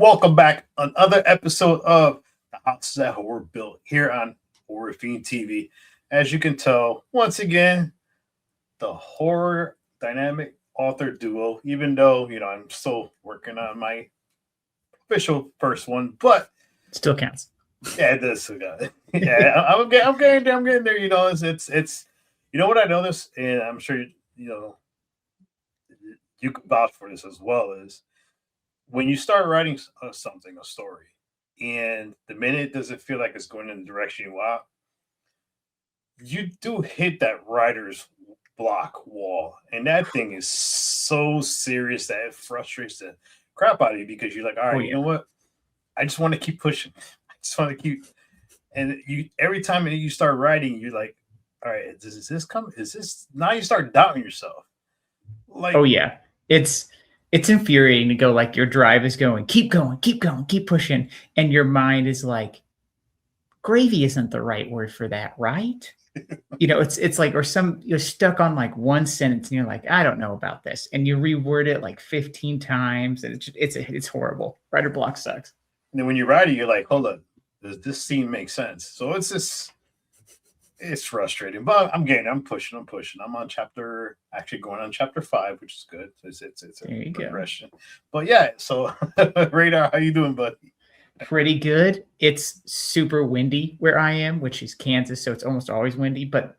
welcome back. Another episode of the Houses that Were Built here on Horror Fiend TV. As you can tell, once again, the horror dynamic author duo. Even though I'm still working on my official first one, but Still counts. yeah, it does. Yeah, I'm getting there. I'm getting there. It's what I noticed, and I'm sure you can vouch for this as well. Is when you start writing something, a story, and the minute it doesn't feel like it's going in the direction you want, you do hit that writer's block wall. And that thing is so serious that it frustrates the crap out of you because you're like, all right, you know what? I just want to keep pushing. I just want to keep. And you every time you start writing, you're like, all right, is this coming? Is this now? You start doubting yourself. Like, oh yeah, it's infuriating to go like your drive is going, keep going, keep pushing, and your mind is like, gravy isn't the right word for that, right? It's like, or you're stuck on like one sentence and you're like, I don't know about this, and you reword it like 15 times, and it's horrible. Writer block sucks. And then when you write it, you're like, hold on, does this scene make sense? So it's frustrating, but I'm pushing. I'm on going on chapter 5, which is good. It's a progression. But yeah, so Radar, how you doing, bud? Pretty good. It's super windy where I am, which is Kansas, so it's almost always windy, but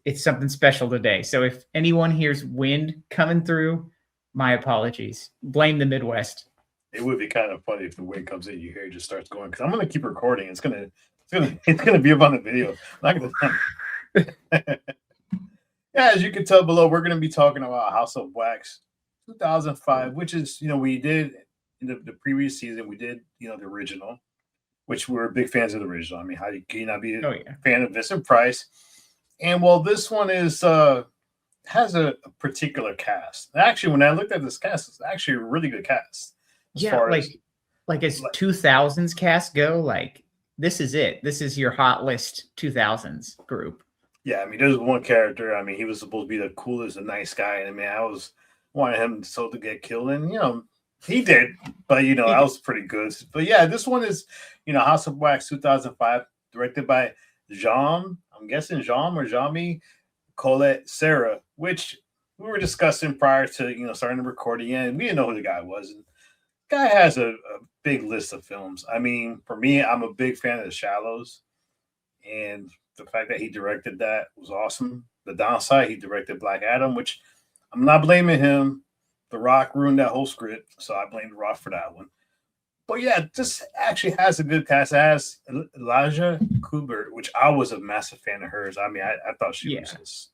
it's something special today. So if anyone hears wind coming through, my apologies. Blame the Midwest. It would be kind of funny if the wind comes in, you hear it just starts going, because I'm going to keep recording. It's gonna be up on the video. Yeah, as you can tell below, we're going to be talking about House of Wax 2005, which is, we did in the previous season, we did, the original, which we're big fans of the original. I mean, how can you not be a fan of Vincent Price? And well, this one has a particular cast. Actually, when I looked at this cast, it's actually a really good cast. As 2000s cast go, like, this is it. This is your hot list 2000s group. Yeah, I mean, there's one character. I mean, he was supposed to be the coolest and nice guy. And I mean, I was wanting him to get killed, and he did. But that was pretty good. But yeah, this one is House of Wax 2005, directed by Jean. I'm guessing Jean or Jean-Mi Colette Serra, which we were discussing prior to starting the recording, and we didn't know who the guy was. And guy has a big list of films. I mean, for me, I'm a big fan of The Shallows, and the fact that he directed that was awesome. The downside, he directed Black Adam, which I'm not blaming him. The Rock ruined that whole script, so I blame The Rock for that one. But yeah, this actually has a good cast. It has Elijah Kubert, which I was a massive fan of hers. I mean, I thought she was just,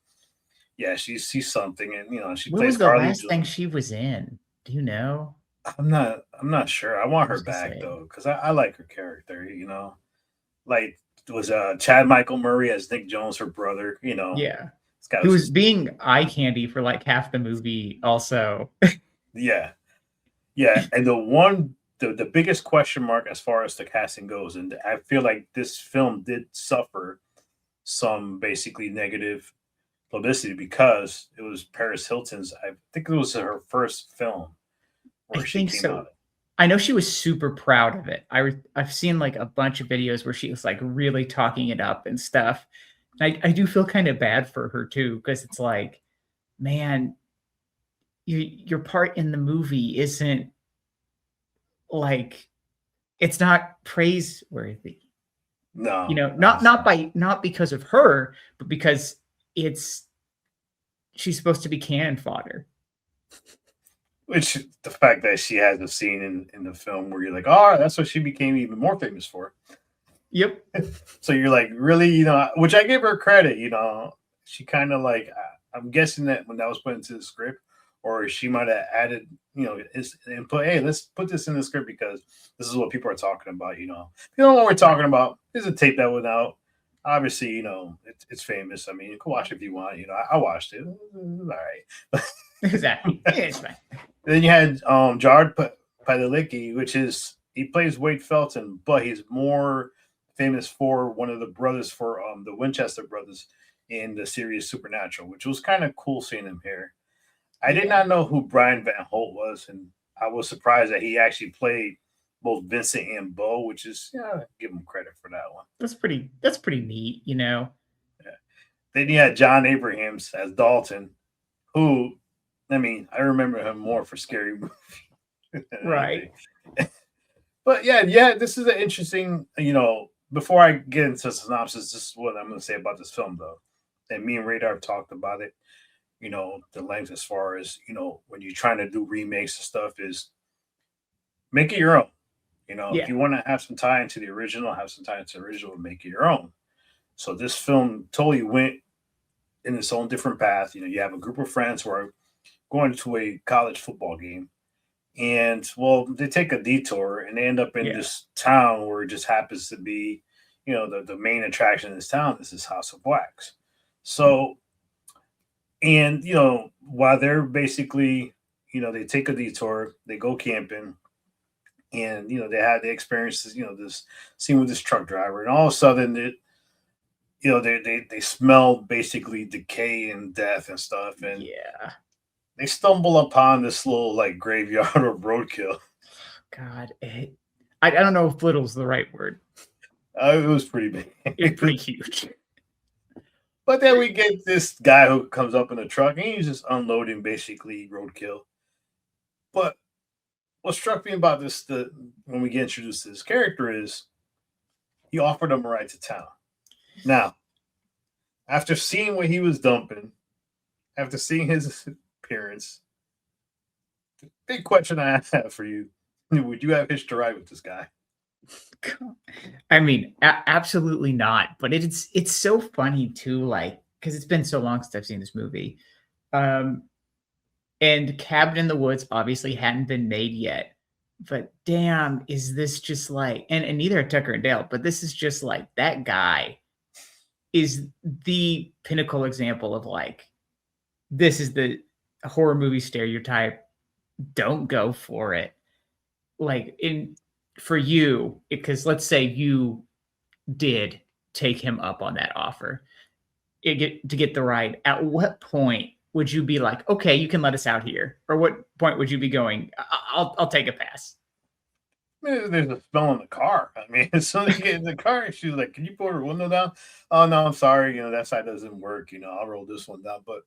she's something, and she what plays was the Carly last thing she was in? Do you know? I'm not sure. I want her back though, because I like her character. Like was Chad Michael Murray as Nick Jones, her brother. Yeah, who was being eye candy for like half the movie. Also, yeah, and the biggest question mark as far as the casting goes, and I feel like this film did suffer some basically negative publicity because it was Paris Hilton's. I think it was her first film. I think so. I know she was super proud of it. I've seen like a bunch of videos where she was like really talking it up and stuff. I do feel kind of bad for her too, because it's like, man, your part in the movie isn't like, it's not praiseworthy. No, not because of her, but because she's supposed to be cannon fodder. Which the fact that she has a scene in the film where you're like, oh, that's what she became even more famous for. Yep. So you're like, really, which I give her credit, she kind of like, I'm guessing that when that was put into the script, or she might have added, his input, hey, let's put this in the script because this is what people are talking about, If you know what we're talking about, there's a tape that went out. Obviously, it's famous. I mean, you can watch it if you want. I watched it. All right. Exactly. It's fine. Then you had Jared Padalecki, which is he plays Wade Felton, but he's more famous for one of the brothers for the Winchester brothers in the series Supernatural, which was kind of cool seeing him here. I did not know who Brian Van Holt was, and I was surprised that he actually played both Vincent and Bo, which is give them credit for that one. That's pretty neat, you know. Yeah. Then you had John Abrahams as Dalton, who, I mean, I remember him more for Scary Movie than Right. anything. But yeah, this is an interesting, before I get into synopsis, this is what I'm going to say about this film, though. And me and Radar have talked about it, the length as far as, when you're trying to do remakes and stuff is make it your own. If Yeah. you want to have some tie into the original, have some tie into the original, make it your own. So this film totally went in its own different path. You have a group of friends who are going to a college football game. And well, they take a detour and they end up in Yeah. this town where it just happens to be, the main attraction in this town is this House of Wax. So, and while they're basically, they take a detour, they go camping, and they had the experiences, this scene with this truck driver, and all of a sudden they smell basically decay and death and stuff, and Yeah. they stumble upon this little like graveyard or roadkill. God, I don't know if little's the right word. It was pretty big. It's pretty huge. But then we get this guy who comes up in a truck and he's just unloading basically roadkill. But what struck me about this, when we get introduced to this character, is he offered him a ride to town. Now, after seeing what he was dumping, after seeing his appearance, the big question I have for you: would you have hitched a ride with this guy? I mean, absolutely not. But it's so funny too, like because it's been so long since I've seen this movie. And Cabin in the Woods obviously hadn't been made yet. But damn, is this just like and neither are Tucker and Dale, but this is just like that guy is the pinnacle example of like this is the horror movie stereotype. Don't go for it. Like for you, because let's say you did take him up on that offer to get the ride. At what point would you be like, okay, you can let us out here? Or what point would you be going, I'll take a pass? There's a smell in the car. I mean, as soon as you get in the car, she's like, "Can you pull her window down?" Oh no, I'm sorry. That side doesn't work. I'll roll this one down. But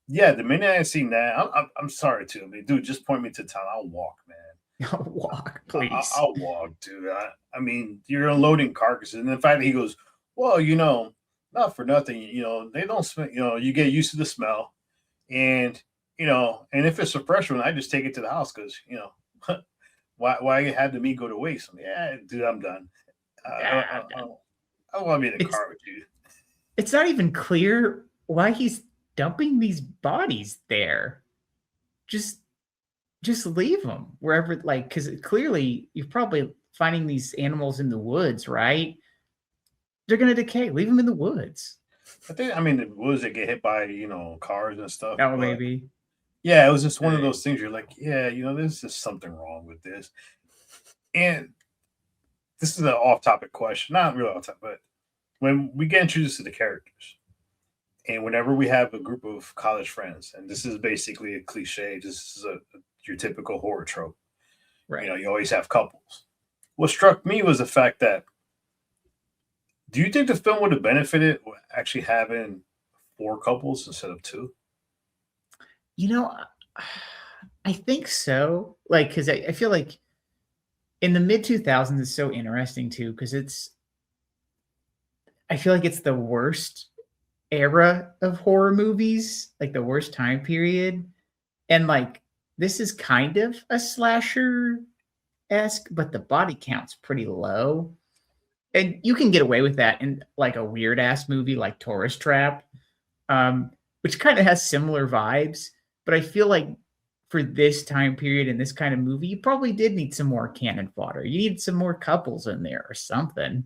yeah, the minute I seen that, I'm sorry too. I mean, dude, just point me to town. I'll walk, man. I'll walk, please. I'll walk, dude. I mean, you're unloading carcasses, and the fact that he goes, well, not for nothing. They don't smell. You get used to the smell, and and if it's a fresh one, I just take it to the house because why had the meat go to waste? Yeah, dude, I'm done. I don't want to be in the car with you. It's not even clear why he's dumping these bodies there. Just leave them wherever, like, because clearly you're probably finding these animals in the woods, right? They're gonna decay. Leave them in the woods. I mean, the woods that get hit by cars and stuff. Oh, maybe. Yeah, it was just one of those things. You're like, yeah, there's just something wrong with this. And this is an off-topic question, not real off-topic, but when we get introduced to the characters, and whenever we have a group of college friends, and this is basically a cliche, this is your typical horror trope. Right. You always have couples. What struck me was the fact that, do you think the film would have benefited actually having 4 couples instead of 2? I think so. Like, because I feel like in the mid 2000s it's so interesting too, because I feel like it's the worst era of horror movies, like the worst time period. And like this is kind of a slasher-esque, but the body count's pretty low. And you can get away with that in like a weird ass movie like Tourist Trap, which kind of has similar vibes. But I feel like for this time period and this kind of movie, you probably did need some more cannon fodder. You need some more couples in there or something.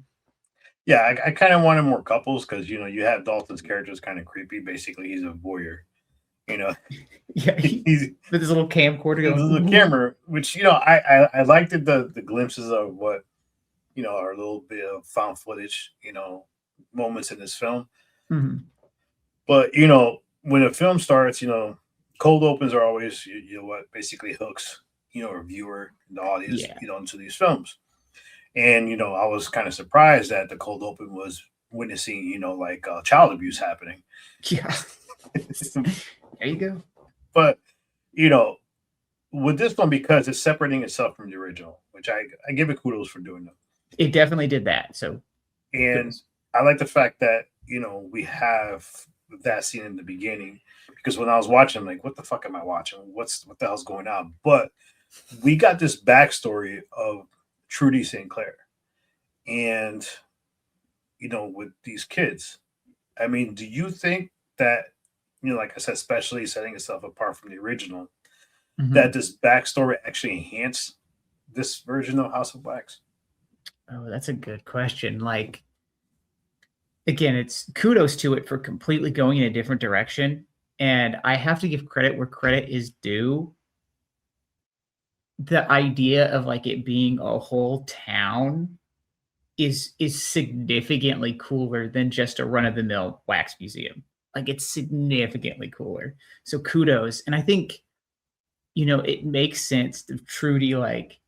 Yeah, I kind of wanted more couples because you have Dalton's character is kind of creepy. Basically, he's a voyeur. Yeah, he's with his little camcorder, the camera, which I liked the glimpses of what are a little bit of found footage, moments in this film. Mm-hmm. But when a film starts, cold opens are always what basically hooks. reviewer and audience, Yeah. into these films. And I was kind of surprised that the cold open was witnessing, like child abuse happening. Yeah. There you go. But you know, with this one, because it's separating itself from the original, which I give it kudos for doing that. It definitely did that. So And I like the fact that we have that scene in the beginning, because when I was watching, I'm like, what the fuck am I watching? What the hell's going on? But we got this backstory of Trudy St. Clair, and with these kids. I mean, do you think that like I said, especially setting itself apart from the original, that this backstory actually enhanced this version of House of Wax? Oh, that's a good question. Like, again, it's kudos to it for completely going in a different direction. And I have to give credit where credit is due. The idea of like it being a whole town is significantly cooler than just a run-of-the-mill wax museum. Like, it's significantly cooler. So kudos. And I think, it makes sense to Trudy, like,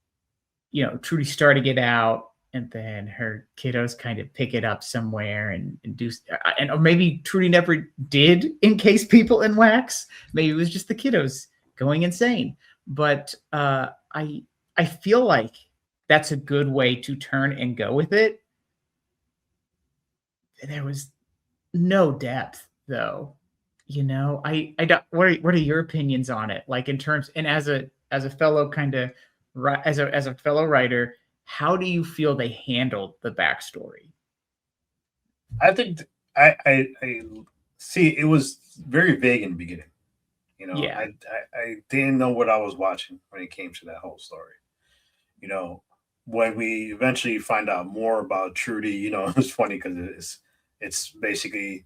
Trudy starting it out, and then her kiddos kind of pick it up somewhere and do, and or maybe Trudy never did encase people in wax. Maybe it was just the kiddos going insane. But I feel like that's a good way to turn and go with it. There was no depth, though. I don't. What are your opinions on it? Like, in terms, and as a fellow kind of as a fellow writer, how do you feel they handled the backstory? I think I see it was very vague in the beginning. Yeah. I didn't know what I was watching when it came to that whole story. When we eventually find out more about Trudy, it's funny because it's basically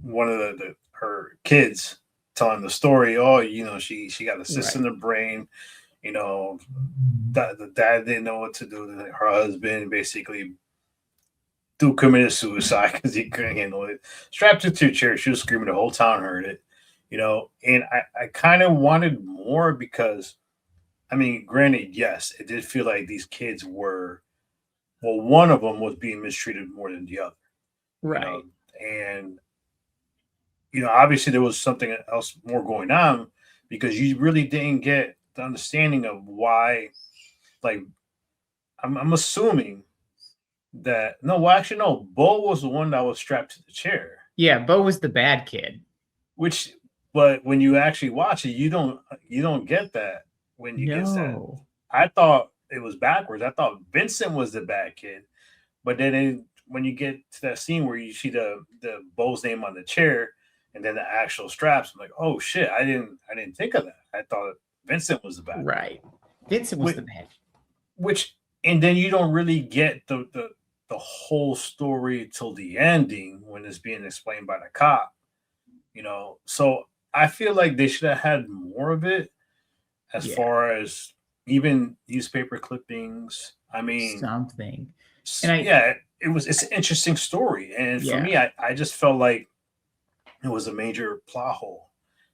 one of her kids telling the story. Oh, she got a cyst in her brain. The dad didn't know what to do. Her husband basically committed suicide because he couldn't handle it. Strapped her to a chair. She was screaming. The whole town heard it. And I kind of wanted more because, I mean, granted, yes, it did feel like these kids were, well, one of them was being mistreated more than the other. Right. And, obviously there was something else more going on, because you really didn't get the understanding of why. Like, I'm assuming that, no, well, actually, no, Bo was the one that was strapped to the chair. Yeah, Bo was the bad kid. But when you actually watch it, you don't get that when you get that. No. I thought it was backwards. I thought Vincent was the bad kid, but then when you get to that scene where you see the Bo's name on the chair and then the actual straps, I'm like, oh shit, I didn't think of that. I thought Vincent was the bad. Right. Vincent was the bad. And then you don't really get the whole story till the ending when it's being explained by the cop. So I feel like they should have had more of it, as far as even newspaper clippings. I mean, something. And it's an interesting story. And for me, I just felt like it was a major plot hole,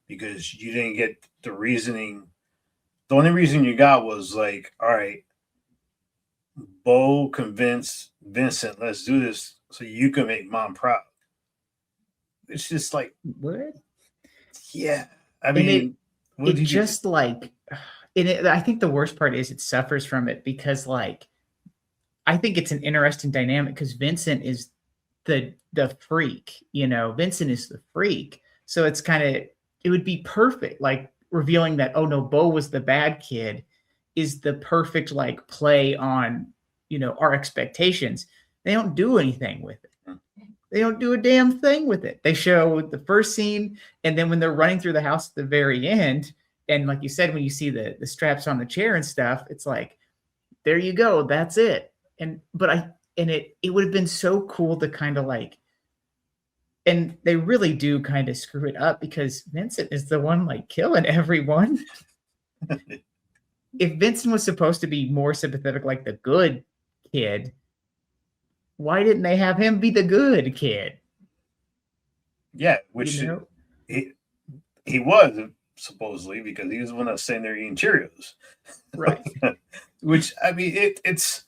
because you didn't get the reasoning. The only reason you got was like, all right, Bo convinced Vincent, let's do this so you can make mom proud. It's just like, what? Yeah. I mean, I think the worst part is it suffers from it, because like, I think it's an interesting dynamic because Vincent is the freak, Vincent is the freak. So it's it would be perfect, like revealing that, oh no, Bo was the bad kid is the perfect like play on, our expectations. They don't do anything with it. They don't do a damn thing with it. They show the first scene, and then when they're running through the house at the very end, and like you said, when you see the straps on the chair and stuff, it's like, there you go, that's it. It would have been so cool to kind of like, and they really do kind of screw it up because Vincent is the one like killing everyone. If Vincent was supposed to be more sympathetic, like the good kid, why didn't they have him be the good kid? Yeah, which he was. supposedly, because he was the one that's sitting there eating Cheerios. Right. Which, I mean, it's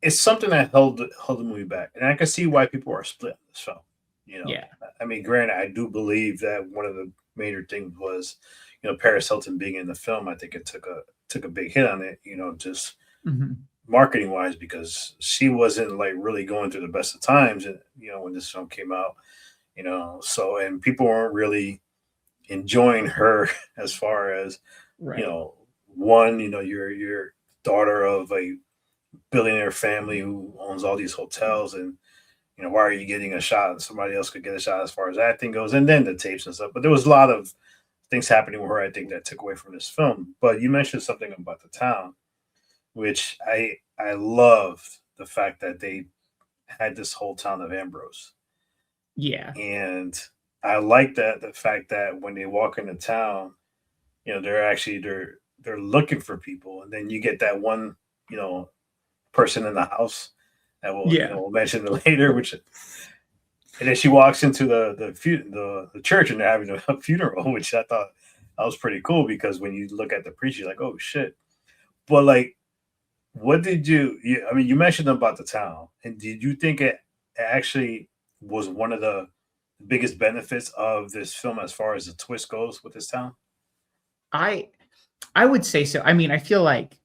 something that held the movie back, and I can see why people are split on this film. You know, Yeah. I mean, granted, I do believe that one of the major things was, Paris Hilton being in the film. I think it took a big hit on it. Just Hmm. marketing wise, because she wasn't like really going through the best of times, and when this film came out. So, and people weren't really enjoying her as far as you Right. know one, your daughter of a billionaire family who owns all these hotels, and why are you getting a shot and somebody else could get a shot as far as acting goes, and then the tapes and stuff. But there was a lot of things happening with her, I think, that took away from this film. But you mentioned something about the town, which I loved the fact that they had this whole town of Ambrose. Yeah. And I like that the fact that when they walk into town, they're looking for people, and then you get that one, you know, person in the house that Yeah. we'll mention later, which, and then she walks into the church and they're having a funeral, which I thought that was pretty cool, because when you look at the preacher, you're like, oh shit. But like, what did I mean, you mentioned about the town, and did you think it actually was one of the biggest benefits of this film as far as the twist goes with this town? I I would say so. I mean, I feel like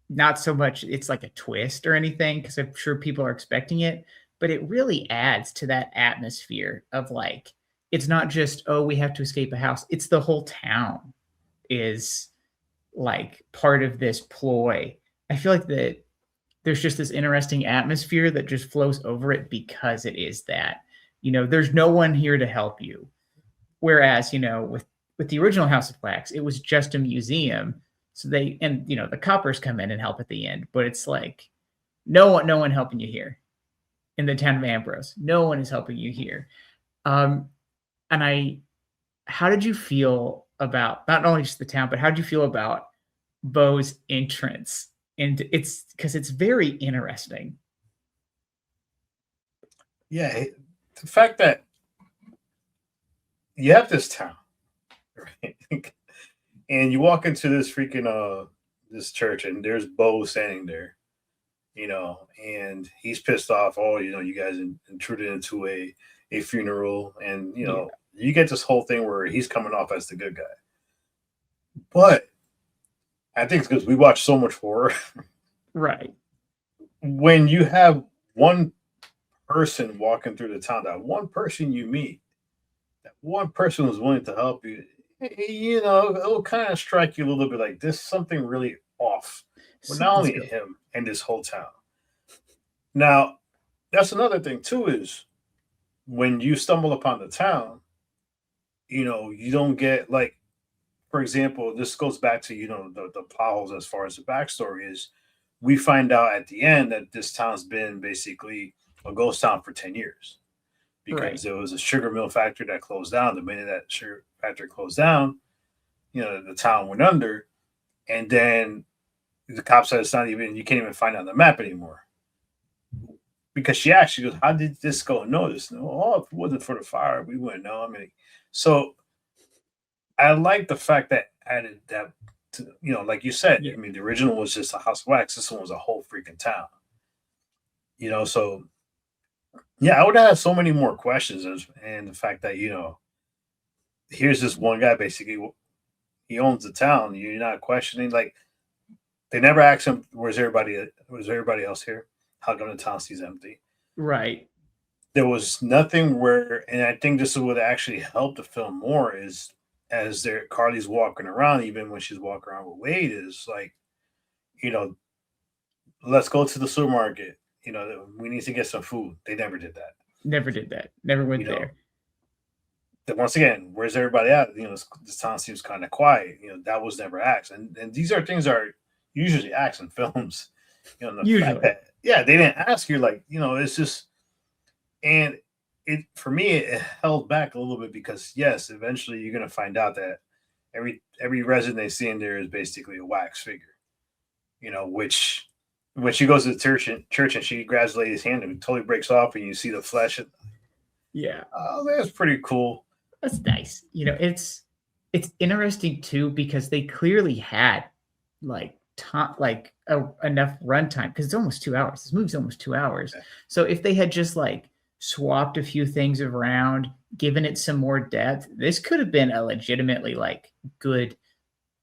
not so much it's like a twist or anything, because I'm sure people are expecting it, but it really adds to that atmosphere of like, it's not just, oh, we have to escape a house. It's the whole town is like part of this ploy. I feel like that there's just this interesting atmosphere that just flows over it because it is that. There's no one here to help you. Whereas, with the original House of Wax, it was just a museum. So the coppers come in and help at the end, but it's like no one helping you here in the town of Ambrose. No one is helping you here. Um, and how did you feel about not only just the town, but how did you feel about Bo's entrance? And it's because it's very interesting. Yeah, the fact that you have this town, right? And you walk into this freaking this church, and there's Bo standing there, and he's pissed off. Oh, you guys intruded into a funeral, and Yeah. you get this whole thing where he's coming off as the good guy. But I think it's because we watch so much horror. Right. When you have one person walking through the town, that one person you meet, that one person who's willing to help you, it'll kind of strike you a little bit like this something really off with not Something's only good. him and this whole town. Now, that's another thing too, is when you stumble upon the town, you don't get like, for example, this goes back to the plot holes as far as the backstory is. We find out at the end that this town's been basically a ghost town for 10 years, because Right. there was a sugar mill factory that closed down. The minute that sugar factory closed down, the town went under, and then the cops said it's not even, you can't even find it on the map anymore. Because she actually goes, "How did this go unnoticed?" And, oh, if it wasn't for the fire, we wouldn't know. I mean, so I like the fact that added that to, like you said. Yeah. I mean, the original was just a house of wax. This one was a whole freaking town. So yeah, I would have so many more questions, and the fact that here's this one guy basically, he owns the town. You're not questioning, like, they never asked him, "Where's everybody? Was everybody else here? How come the town seems empty?" Right. There was nothing where, and I think this is what actually helped the film more is, as Carly's walking around, even when she's walking around with Wade, is like, you know, let's go to the supermarket. We need to get some food. They never did that. Never did that. Never You went know, there. once again, where's everybody at? This town seems kind of quiet. That was never asked, and these are things are usually asked in films. The fact Usually. that, yeah, they didn't ask you, like, it's just, and it, for me, it held back a little bit, because yes, eventually you're gonna find out that every resident they see in there is basically a wax figure. Which, when she goes to the church and she grabs the lady's hand and it totally breaks off, and you see the flesh. Yeah. Oh, that's pretty cool. That's nice. It's interesting too because they clearly had like enough runtime because it's almost 2 hours. This movie's almost 2 hours. So if they had just like swapped a few things around, given it some more depth, this could have been a legitimately like good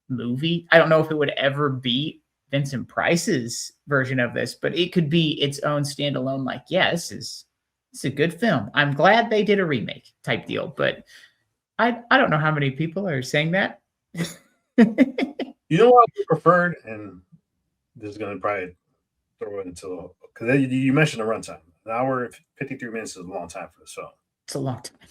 movie. I don't know if it would ever beat Vincent Price's version of this, but it could be its own standalone. Like, yeah, it's a good film. I'm glad they did a remake type deal, but I don't know how many people are saying that. You know what I preferred, and this is going to probably throw it into because you mentioned the runtime. An hour and 53 minutes is a long time for this film. It's a long time.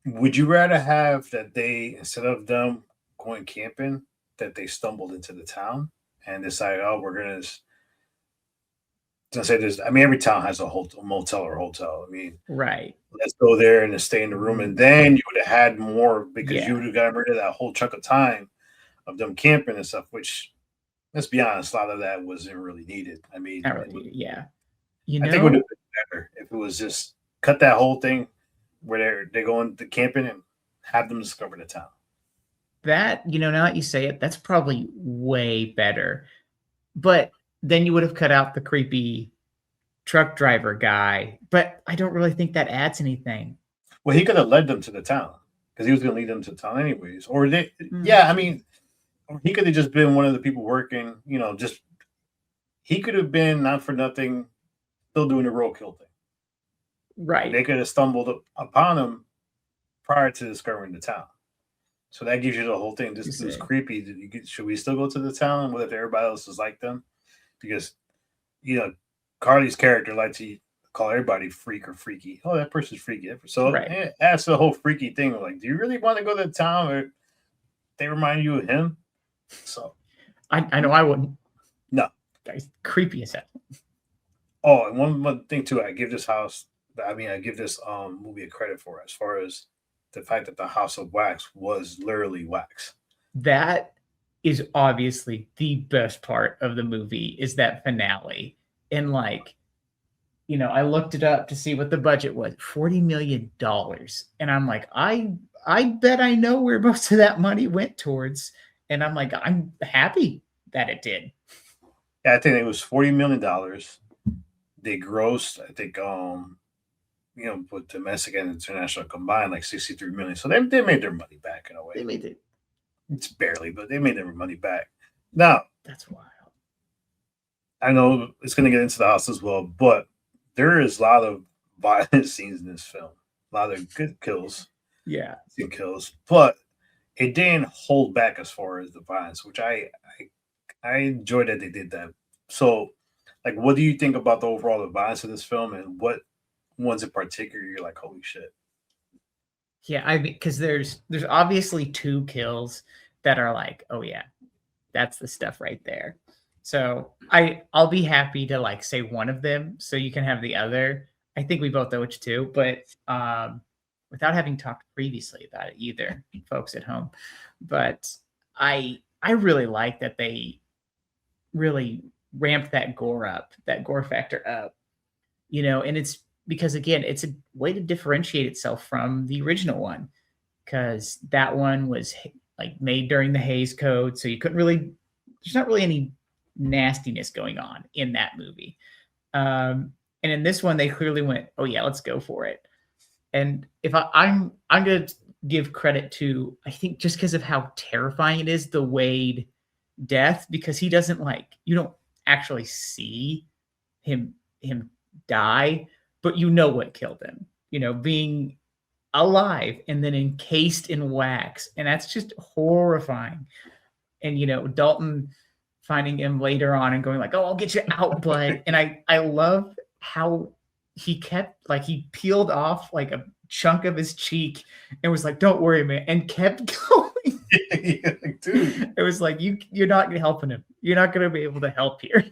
Would you rather have that they, instead of them going camping, that they stumbled into the town and decided, oh, we're gonna say this? I mean, every town has a motel or hotel. I mean, right. Let's go there and stay in the room, and then you would have had more because you would have gotten rid of that whole chunk of time of them camping and stuff. Which, let's be honest, a lot of that wasn't really needed. I mean, not really needed, yeah. I think it would have been better if it was just cut that whole thing where they go into camping and have them discover the town. That, now that you say it, that's probably way better. But then you would have cut out the creepy truck driver guy. But I don't really think that adds anything. Well, he could have led them to the town because he was going to lead them to the town anyways. Or yeah, I mean, he could have just been one of the people working. Just he could have been not for nothing, still doing the roadkill thing. Right. They could have stumbled upon him prior to discovering the town. So that gives you the whole thing. This is creepy. Should we still go to the town? What if everybody else is like them? Because, Carly's character likes to call everybody freak or freaky. Oh, that person's freaky. So it adds to the whole freaky thing. Like, do you really want to go to the town or they remind you of him? So I know I wouldn't. No. Guy's creepy as hell. Oh, and one thing too, I give this movie a credit for as far as the fact that the House of Wax was literally wax. That is obviously the best part of the movie is that finale. And I looked it up to see what the budget was, $40 million. And I'm like, I bet I know where most of that money went towards. And I'm like, I'm happy that it did. Yeah, I think it was $40 million. They grossed, I think, with domestic and international combined, like 63 million. So they made their money back in a way. They made it. It's barely, but they made their money back. Now, that's wild. I know it's going to get into the house as well, but there is a lot of violent scenes in this film. A lot of good kills. Yeah. Good kills. But it didn't hold back as far as the violence, which I enjoyed that they did that. So, what do you think about the overall violence of this film, and what ones in particular you're like, holy shit? Yeah, I mean, because there's obviously two kills that are like, oh yeah, that's the stuff right there. So I'll be happy to say one of them so you can have the other. I think we both know which two, but without having talked previously about it either, folks at home. But I really like that they really ramped that gore factor up, and it's because again, it's a way to differentiate itself from the original one, because that one was made during the Hays Code, so you couldn't really. There's not really any nastiness going on in that movie, and in this one, they clearly went, "Oh yeah, let's go for it." And if I'm gonna give credit to, I think just because of how terrifying it is, the Wade death, because he doesn't you don't actually see him die, but what killed him, being alive and then encased in wax. And that's just horrifying. And, Dalton finding him later on and going oh, I'll get you out, bud. And I love how he kept, he peeled off a chunk of his cheek and was don't worry, man, and kept going. Dude. It was you're not helping him. You're not going to be able to help here.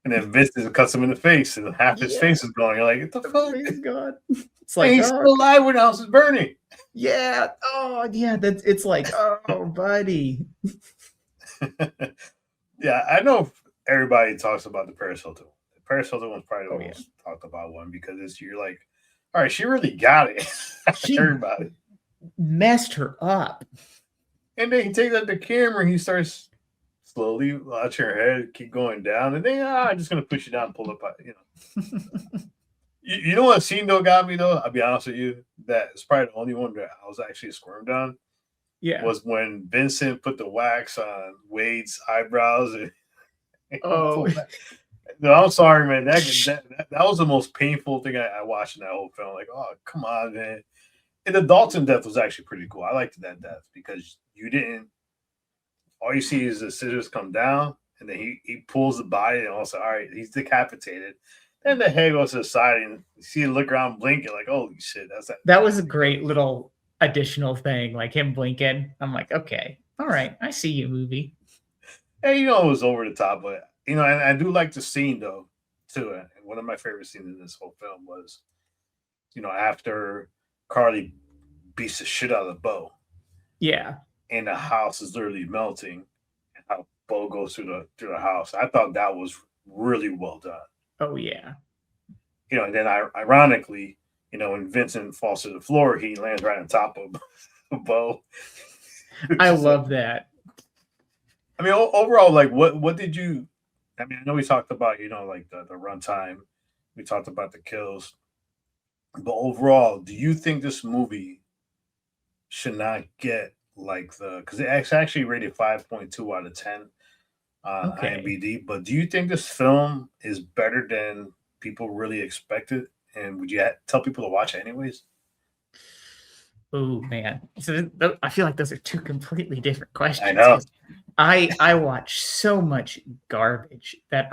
And then Vincent cuts him in the face, and half his face is going. You're like, what the fuck? God. It's he's still alive when the house is burning. Yeah. Oh, yeah. It's oh, buddy. Yeah, I know everybody talks about the Paris Hilton. The Paris Hilton one's probably the most talked about one because you're all right, she really got it. She Everybody. messed her up. And then he takes out the camera and he starts slowly watching her head keep going down. And then, I'm just going to push you down and pull up. You know what scene though got me though? I'll be honest with you. That is probably the only one that I was actually squirmed on. Yeah. Was when Vincent put the wax on Wade's eyebrows. Oh. No, I'm sorry, man. That was the most painful thing I watched in that whole film. Like, oh, come on, man. And the Dalton death was actually pretty cool. I liked that death because you didn't. All you see is the scissors come down, and then he pulls the body, and also, all right, he's decapitated. Then the head goes to the side, and you see him look around, blinking, like, holy shit, that's that. That was a great little additional thing, like him blinking. I'm like, okay, all right, I see you, movie. And it was over the top, but and I do like the scene though, too. And one of my favorite scenes in this whole film was, after Carly beats the shit out of Bo. Yeah. And the house is literally melting, and how Bo goes through the house. I thought that was really well done. Oh yeah. And then ironically, when Vincent falls to the floor, he lands right on top of Bo. I love that. I mean, overall, like, what did you? I mean, I know we talked about like the runtime, we talked about the kills, but overall, do you think this movie should not get like because it's actually rated 5.2 out of 10 on IMDb, but do you think this film is better than people really expected? And would you tell people to watch it anyways? Oh man, so I feel like those are two completely different questions. I know. I watch so much garbage that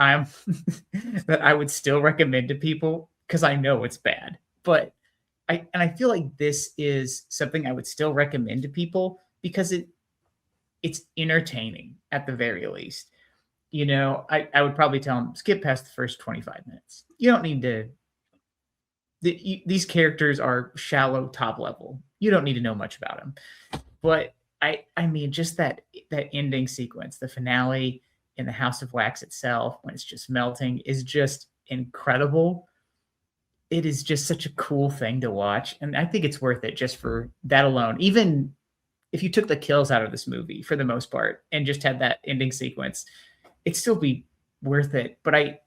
that I would still recommend to people because I know it's bad. But I feel like this is something I would still recommend to people because it's entertaining at the very least. I would probably tell them skip past the first 25 minutes. You don't need to. These characters are shallow, top level. You don't need to know much about them. But I mean, just that ending sequence, the finale in the House of Wax itself, when it's just melting, is just incredible. It is just such a cool thing to watch, and I think it's worth it just for that alone. Even if you took the kills out of this movie for the most part and just had that ending sequence, it'd still be worth it. But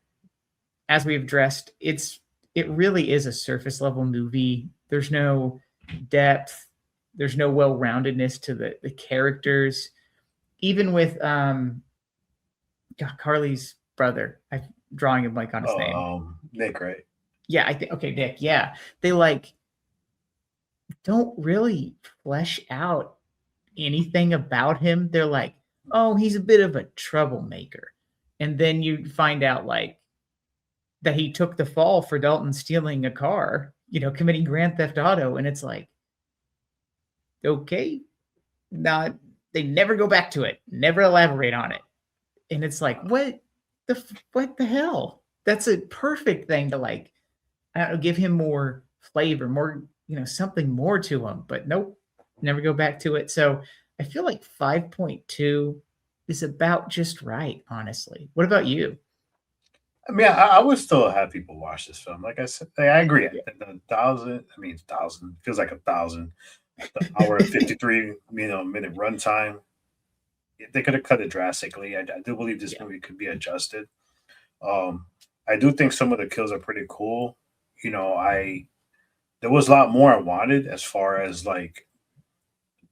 as we've addressed, it really is a surface level movie. There's no depth. There's no well-roundedness to the characters. Even with Carly's brother, I'm drawing a blank on his name. Nick, right? Yeah, I think Nick. Yeah, they don't really flesh out anything about him. They're like, oh, he's a bit of a troublemaker, and then you find out that he took the fall for Dalton stealing a car, committing Grand Theft Auto, and it's like, okay, they never go back to it, never elaborate on it, and it's like, what the hell? That's a perfect thing to I don't know, give him more flavor, more something more to him, but nope, never go back to it. So I feel like 5.2 is about just right, honestly. What about you? I mean, I would still have people watch this film. Like I said, I agree. Yeah. The 1,000, I mean, 1,000 feels like 1,000. The hour and 53 minute runtime. They could have cut it drastically. I do believe this movie could be adjusted. I do think some of the kills are pretty cool. There was a lot more I wanted as far as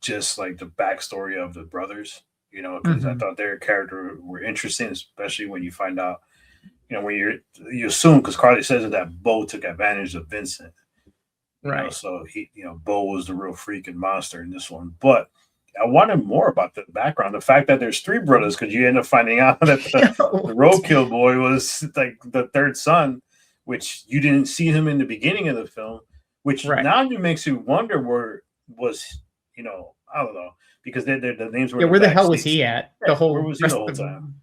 just the backstory of the brothers. Because I thought their character were interesting, especially when you find out. When you assume, because Carly says that Bo took advantage of Vincent, right? So Bo was the real freaking monster in this one. But I wanted more about the background, the fact that there's three brothers, because you end up finding out that the roadkill boy was the third son, which you didn't see him in the beginning of the film. Which now makes you wonder where was I don't know, because the names were where the hell was he at the whole? Where was he the whole time?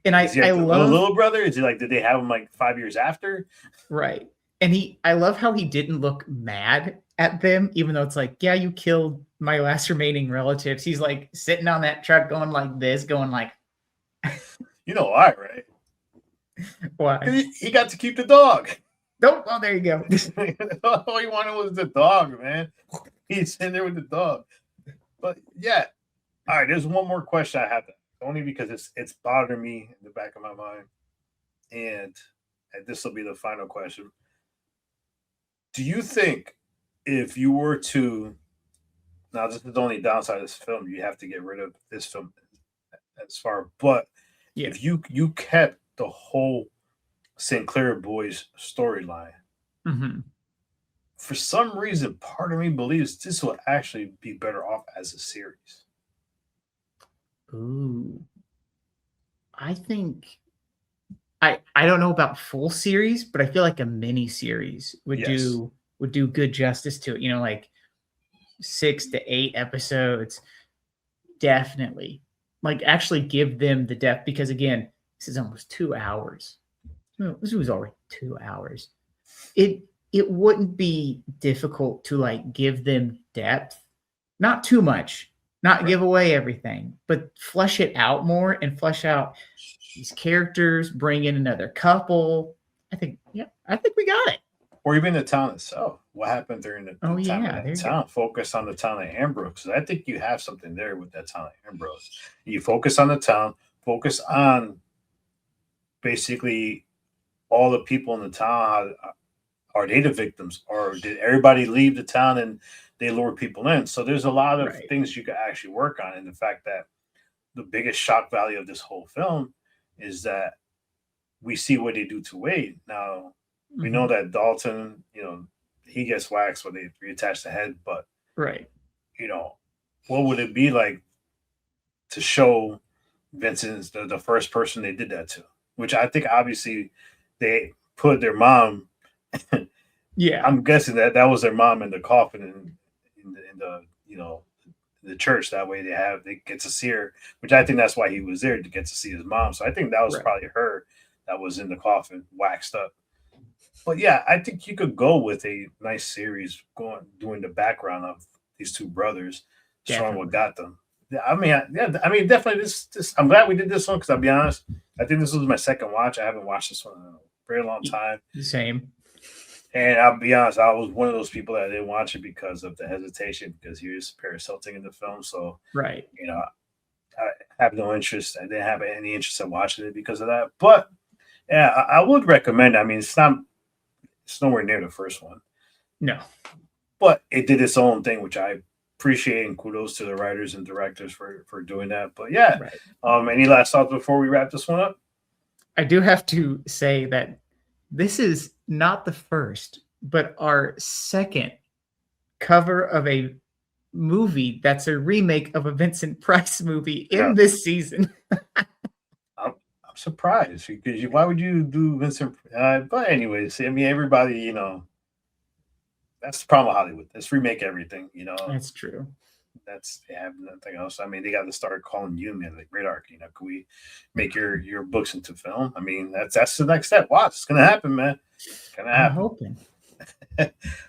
And I love little brother. Is he did they have him 5 years after? Right. And I love how he didn't look mad at them, even though it's yeah, you killed my last remaining relatives. He's sitting on that truck going like this, going you know why, right? Why? He got to keep the dog. Nope. Oh, there you go. All you wanted was the dog, man. He's in there with the dog. But yeah. All right, there's one more question I have to only because it's bothering me in the back of my mind. And this will be the final question. Do you think if you were to now this is the only downside of this film, you have to get rid of this film as far, but Yeah. if you kept the whole Sinclair boys storyline, Mm-hmm. for some reason, part of me believes this will actually be better off as a series. Ooh. I think I don't know about full series, but I feel like a mini series would Yes. do good justice to it. You know, like 6 to 8 episodes, definitely. Like actually give them the depth because again, this is almost 2 hours. No, this was already 2 hours. It wouldn't be difficult to like give them depth, not too much, not give away everything, but flesh it out more and flesh out these characters, bring in another couple. I think we got it. Or even the town itself. What happened during the Oh time yeah, of there that you go. town? Focus on the town of Ambrose. I think you have something there with that town of Ambrose. You focus on the town, focus on basically all the people in the town. Are they the victims, or did everybody leave the town and they lured people in? So there's a lot of Right. things you could actually work on. And the fact that the biggest shock value of this whole film is that we see what they do to Wade. Now, we know Mhm. that Dalton, he gets waxed when they reattach the head, but, Right. you know, what would it be like to show Vincent's the first person they did that to? Which I think obviously they put their mom. Yeah. I'm guessing that was their mom in the coffin in the the church. That way they get to see her, which I think that's why he was there to get to see his mom. So I think that was Right. probably her that was in the coffin, waxed up. But yeah, I think you could go with a nice series going doing the background of these two brothers, showing what Definitely. got them. Yeah, I mean, definitely this. I'm glad we did this one because I'll be honest, I think this was my second watch. I haven't watched this one in a very long time. Same. And I'll be honest, I was one of those people that didn't watch it because of the hesitation, because he was Paris Hilton in the film. So, Right. you know, I have no interest. I didn't have any interest in watching it because of that. But yeah, I would recommend it. I mean, it's nowhere near the first one, No. but it did its own thing, which I appreciate, and kudos to the writers and directors for doing that. But yeah, Right. any last thoughts before we wrap this one up? I do have to say that this is not the first, but our second cover of a movie that's a remake of a Vincent Price movie Yeah, in this season. I'm surprised because why would you do Vincent? But anyways, I mean, everybody, that's the problem with Hollywood. Let's remake everything. That's true. They have nothing else. I mean, they got to start calling you man like Great Arc. Can we make your books into film? I mean, that's the next step. Watch, it's gonna happen, man. It's gonna I'm happen. hoping.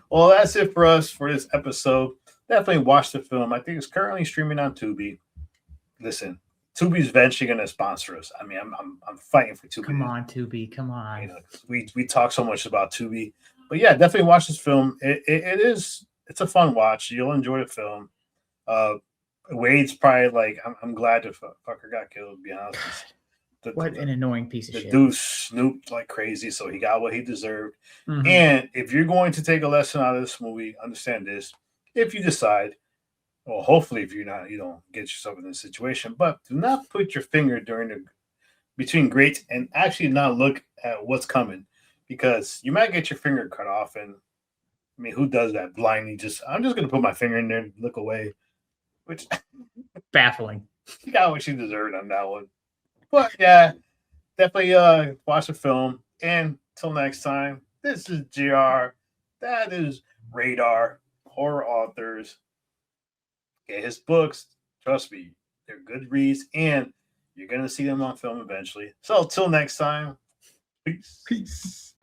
Well, that's it for us for this episode. Definitely watch the film. I think it's currently streaming on Tubi. Listen, Tubi's eventually going to sponsor us. I mean, I'm fighting for Tubi. Come on, Tubi. Come on. We talk so much about Tubi, but yeah, definitely watch this film. It's a fun watch. You'll enjoy the film. Wade's probably like I'm glad the fucker got killed. To be honest, What an annoying piece of the shit. dude snooped like crazy, so he got what he deserved. Mhm. And if you're going to take a lesson out of this movie, understand this. If you decide, well, hopefully, if you're not, you don't get yourself in this situation, but do not put your finger between greats and actually not look at what's coming, because you might get your finger cut off. And I mean, who does that blindly? I'm just going to put my finger in there and look away, which Baffling. you got what you deserved on that one. But yeah, definitely watch the film. And till next time, this is JR. That is Radar, Horror Authors. Get his books. Trust me, they're good reads, and you're going to see them on film eventually. So till next time, peace. Peace.